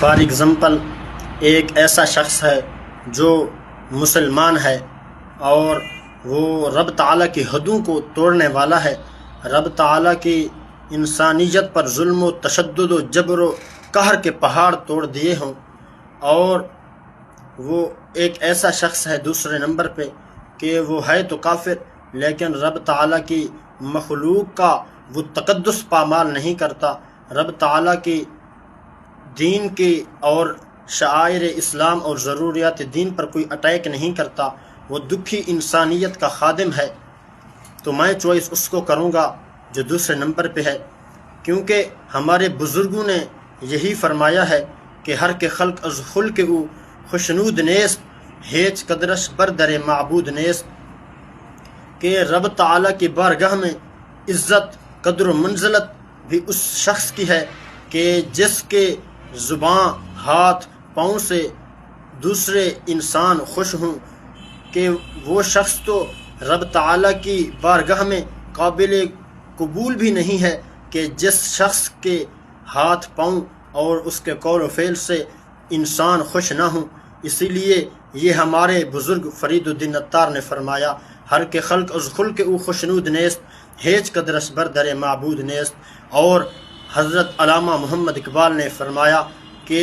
For example ایک ایسا شخص ہے جو مسلمان ہے اور وہ رب تعالیٰ کی حدوں کو توڑنے والا ہے، رب تعالیٰ کی انسانیت پر ظلم و تشدد و جبر و قہر کے پہاڑ توڑ دیے ہوں، اور وہ ایک ایسا شخص ہے دوسرے نمبر پہ کہ وہ ہے تو کافر لیکن رب تعالیٰ کی مخلوق کا وہ تقدس پامال نہیں کرتا، رب تعالیٰ کی دین کی اور شعائر اسلام اور ضروریات دین پر کوئی اٹیک نہیں کرتا، وہ دکھی انسانیت کا خادم ہے، تو میں چوائس اس کو کروں گا جو دوسرے نمبر پہ ہے، کیونکہ ہمارے بزرگوں نے یہی فرمایا ہے کہ ہر کے خلق از خلق او خوشنود نیست، ہیچ قدرش بر در معبود نیست، کہ رب تعالیٰ کی بارگاہ میں عزت قدر و منزلت بھی اس شخص کی ہے کہ جس کے زبان ہاتھ پاؤں سے دوسرے انسان خوش ہوں، کہ وہ شخص تو رب تعالیٰ کی بارگاہ میں قابل قبول بھی نہیں ہے کہ جس شخص کے ہاتھ پاؤں اور اس کے قول و فعل سے انسان خوش نہ ہوں۔ اسی لیے یہ ہمارے بزرگ فرید الدین عطار نے فرمایا، ہر کے خلق از خلق او خوشنود نیست، ہیچ قدرش بر در معبود نیست، اور حضرت علامہ محمد اقبال نے فرمایا کہ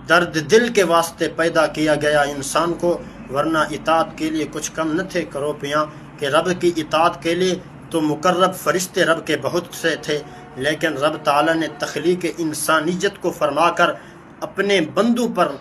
درد دل کے واسطے پیدا کیا گیا انسان کو، ورنہ اطاعت کے لیے کچھ کم نہ تھے کرو پیاں، کہ رب کی اطاعت کے لیے تو مقرب فرشتے رب کے بہت سے تھے، لیکن رب تعالیٰ نے تخلیق انسانیت کو فرما کر اپنے بندوں پر